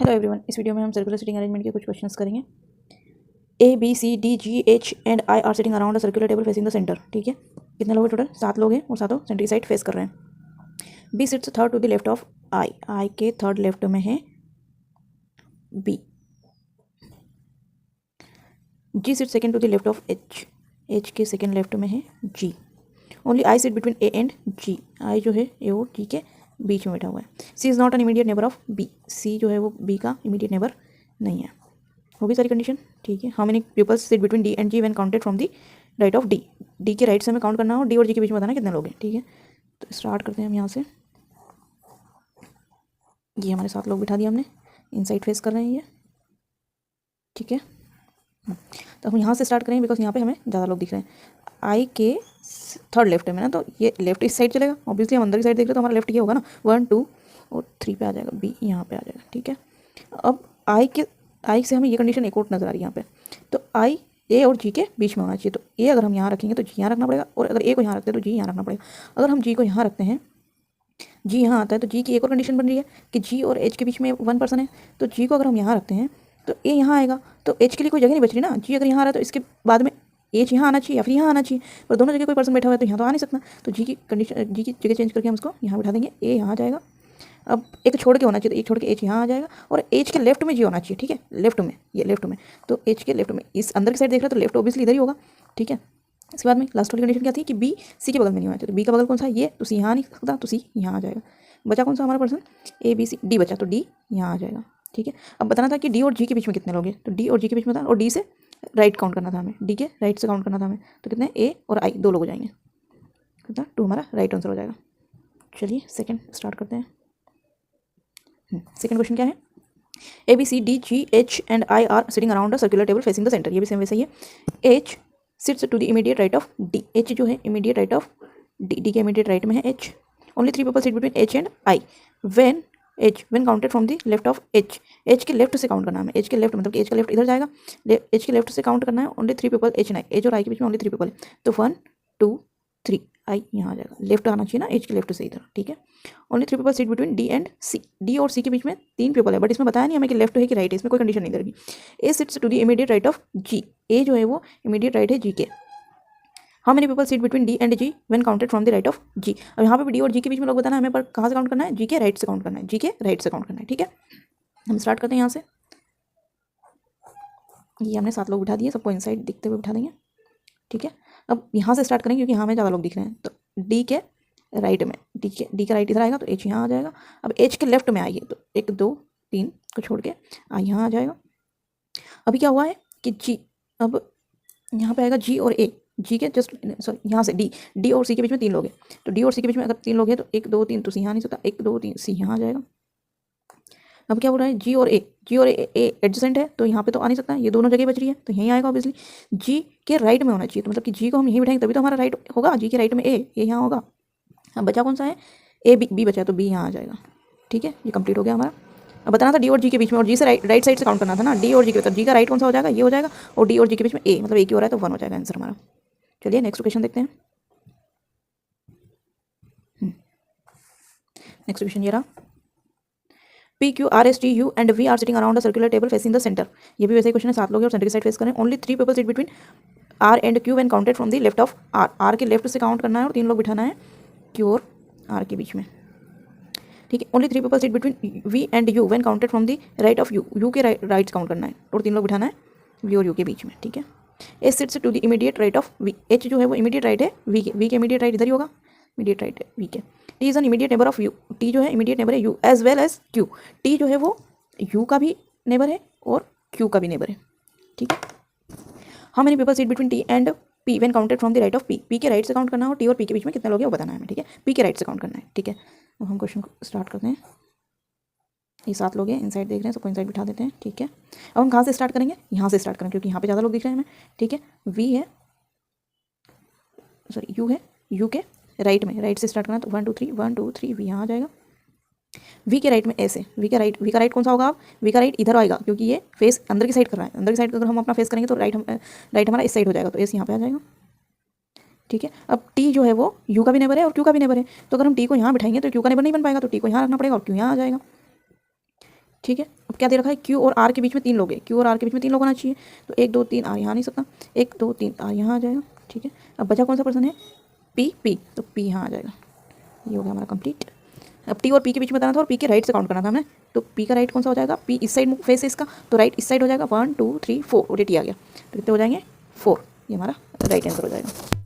Hello everyone, इस video में हम सर्कुलर सिटिंग अरेंजमेंट के कुछ क्वेश्चंस करेंगे। A B C D G H and I are sitting around a circular table facing the centre. ठीक है, कितने लोग हैं टोटल? 7 लोग हैं और सातों सेंटर साइड फेस कर रहे हैं। B sits third to the left of I, I के थर्ड लेफ्ट में है B. G sit second to the left of H, H के सेकेंड लेफ्ट में है G. Only I sit between A and G, I जो है ए और जी के बीच में बैठा हुआ है। C is not an immediate neighbour of B, C जो है वो बी का इमीडिएट नेबर नहीं है। होगी सारी कंडीशन। ठीक है, how many peoples sit between D and G when counted from the right of D, D के राइट से हमें काउंट करना हो, डी और जी के बीच में बताना कितने लोग हैं। ठीक है, तो स्टार्ट करते हैं हम यहाँ से। ये हमारे 7 लोग बिठा दिया हमने, इनसाइड फेस कर रहे हैं ये। ठीक है, तो हम यहाँ से स्टार्ट करेंगे बिकॉज यहाँ पे हमें ज़्यादा लोग दिख रहे हैं। आई के थर्ड लेफ्ट में ना, तो ये लेफ्ट इस साइड चलेगा। ऑब्वियसली हम अंदर की साइड देख रहे हैं तो हमारा लेफ्ट ये होगा ना, 1 2 और 3 पे आ जाएगा, बी यहाँ पे आ जाएगा। ठीक है, अब आई से हमें ये कंडीशन एक और नजर आ रही है यहाँ पे, तो आई ए और जी के बीच में होना चाहिए। तो ए अगर हम यहाँ रखेंगे तो जी यहाँ रखना पड़ेगा, और अगर ए को यहाँ रखते हैं तो जी यहाँ रखना पड़ेगा। अगर हम जी को यहाँ रखते हैं, जी यहाँ आता है, तो जी की एक और कंडीशन बन रही है कि जी और एच के बीच में 1 पर्सन है। तो जी को अगर हम यहाँ रखते हैं तो ए यहाँ आएगा, तो एच के लिए कोई जगह नहीं बच रही ना। जी अगर यहाँ आ रहा है तो इसके बाद में एच यहाँ आना चाहिए या फिर यहाँ आना चाहिए, पर दोनों जगह कोई पर्सन बैठा हुआ है तो यहाँ तो आ नहीं सकता। तो जी की कंडीशन, जी की जगह चेंज करके हम उसको यहाँ बिठा देंगे, ए यहाँ आ जाएगा। अब एक छोड़ के होना चाहिए, तो एक छोड़ के एच यहाँ आ जाएगा, और एच के लेफ्ट में जी होना चाहिए। ठीक है, लेफ्ट में, ये लेफ्ट में, तो एच के लेफ्ट में, इस अंदर की साइड देख रहे हो तो लेफ्ट ऑब्वियसली इधर ही होगा। ठीक है, इसके बाद में लास्ट वाली कंडीशन क्या थी कि बी सी के बगल में नहीं होना चाहिए। तो बी का बगल कौन सा है? ये, तो सी यहाँ आ नहीं सकता, तो सी यहाँ आ जाएगा। बचा कौन सा हमारा person? A B C, D बचा, तो डी यहाँ आ जाएगा। ठीक है, अब बताना था कि डी और जी के बीच में कितने लोग हैं, तो डी और जी के बीच में था, और डी से राइट काउंट करना था हमें, डी के राइट से काउंट करना था हमें। तो कितने? ए और आई 2 लोग हो जाएंगे, कितना? 2 हमारा राइट आंसर हो जाएगा। चलिए सेकंड स्टार्ट करते हैं। सेकंड क्वेश्चन क्या है? A B C D G H and I are sitting around a circular table facing the centre. ये भी सेम वैसे ही है। H sits to the immediate right of D, H जो है immediate right of D, D के immediate right में है H. Only 3 people sit between H and I when H when counted from the left of H, H के left से count करना है। H के लेफ्ट मतलब कि एच का लेफ्ट इधर जाएगा, एच के लेफ्ट से काउंट करना है। Only 3 people H and I, H और आई के बीच में ओनली 3 पीपल है, तो 1 2 3, आई यहाँ आ जाएगा, लेफ्ट आना चाहिए ना एच के लेफ्ट से इधर। ठीक है, only 3 people seat between D and C, D और सी के बीच में 3 पीपल है, बट इसमें बताया नहीं हमें कि लेफ्ट है कि राइट है, इसमें कोई कंडीशन नहीं दे। A sits to the immediate right of G, A जो है वो इमीडिएट राइट है जी के। How many people seat between D and G when counted from the right of G. अब यहाँ पे डी और जी के बीच में लोग बताना है हमें, पर कहाँ से काउंट करना है? जी के राइट से काउंट करना है, जी के राइट से काउंट करना है। ठीक है, हम स्टार्ट करते हैं यहाँ से। ये हमने 7 लोग बिठा दिए, सबको इनसाइड दिखते हुए बिठा देंगे। ठीक है, अब यहाँ से स्टार्ट करेंगे क्योंकि यहाँ में ज़्यादा लोग दिख रहे हैं। तो डी के राइट में, डी का राइट इधर आएगा, तो एच यहाँ आ जाएगा। अब एच के लेफ्ट में आइए, तो 1 2 3 को छोड़ के आई यहाँ आ जाएगा। अभी क्या हुआ है कि जी, अब यहाँ पे आएगा जी और ए, जी के जस्ट सॉरी यहाँ से डी और सी के बीच में 3 लोग हैं। तो डी और सी के बीच में अगर 3 लोग हैं तो 1 2 3, तो सी यहाँ नहीं सकता, 1 2 3 सी यहाँ आ जाएगा। अब क्या हो रहा है? जी और ए एडजेसेंट है, तो यहाँ पे तो आ नहीं सकता, ये दोनों जगह बच रही है, तो यहीं आएगा ऑब्वियसली। जी के राइट में होना चाहिए, तो मतलब कि जी को हम यहीं बिठाएंगे तभी तो हमारा राइट होगा। जी के राइट में ए यहाँ होगा। अब बचा कौन सा है? ए बी बचा, तो बी यहाँ आ जाएगा। ठीक है, ये कंप्लीट हो गया हमारा। अब बताना था डी और जी के बीच में, और जी से राइट साइड से काउंट करना था ना, डी और जी के, मतलब जी का राइट कौन सा हो जाएगा? ये हो जाएगा, और डी और जी के बीच में ए, मतलब ए की हो रहा है, तो 1 हो जाएगा आंसर हमारा। चलिए नेक्स्ट क्वेश्चन देखते हैं। नेक्स्ट क्वेश्चन ये रहा, P Q R S T U and V are sitting around a circular table facing the centre. ये भी वैसे ही क्वेश्चन है, 7 लोग हैं और सेंटर की साइड फेस करें। Only 3 people sit between R and Q when counted from the left of R, R के लेफ्ट से काउंट करना है और 3 लोग बिठाना है क्यू और आर के बीच में। ठीक है, only 3 people sit between V and U when counted from the right of U, U के राइट काउंट करना है और 3 लोग बिठाना है वी और यू के बीच में। ठीक है, H sits to the immediate right of V, H जो है वो इमीडिएट राइट है वी के, वी के इमीडिएट राइट इधर ही होगा, इमीडिएट राइट है वी के। T is an immediate neighbour of U, T जो है इमीडिएट नेबर है U as well as Q, T जो है वो यू का भी नेबर है और क्यू का भी नेबर है। ठीक है, how many people sit between T and P when counted from the right of P, P के राइट से काउंट करना हो, टी और पी के बीच में कितने लोग हैं वो बताना है हमें। ठीक है, पी के राइट से काउंट करना है। ठीक है, अब हम क्वेश्चन को स्टार्ट करते हैं। ये 7 लोग हैं, इनसाइड देख रहे हैं, सबको इनसाइड बिठा देते हैं। ठीक है, अब हम कहाँ से स्टार्ट करेंगे? यहाँ से स्टार्ट करेंगे क्योंकि यहाँ पे ज़्यादा लोग दिख रहे हैं हमें। ठीक है, वी है, सॉरी यू है, यू के राइट में, राइट से स्टार्ट करना, तो 1 2 3 1 2 3 वी यहाँ आ जाएगा। वी के राइट में ऐसे, वी का राइट कौन सा होगा? आप वी का राइट इधर आएगा क्योंकि ये फेस अंदर की साइड कर रहा है, अंदर की साइड अगर हम अपना फेस करेंगे तो राइट हमारा इस साइड हो जाएगा, तो एस यहाँ पे आ जाएगा। ठीक है, अब टी जो है वो यू का भी नेबर है और क्यू का भी नेबर है, तो अगर हम टी को यहाँ बिठाएंगे तो क्यू का नेबर नहीं बन पाएगा, तो टी को यहाँ रखना पड़ेगा और क्यू यहाँ आ जाएगा। ठीक है। अब क्या दे रखा है, क्यू और आर के बीच में 3 लोग हैं, क्यू और आर के बीच में 3 लोग होना चाहिए। तो 1 2 3 आर यहाँ नहीं सकता, 1 2 3 आर यहाँ आ जाएगा। ठीक है, अब बचा कौन सा पर्सन है, पी, तो पी यहाँ आ जाएगा। ये हो गया हमारा कंप्लीट। अब टी और पी के बीच में बताना था और पी के राइट से काउंट करना था हमें। तो पी का राइट कौन सा हो जाएगा, पी इस साइड फेस है इसका, तो राइट इस साइड हो जाएगा। 1 2 3 4 और टी आ गया, तो कितने हो जाएंगे 4। ये हमारा राइट आंसर हो जाएगा।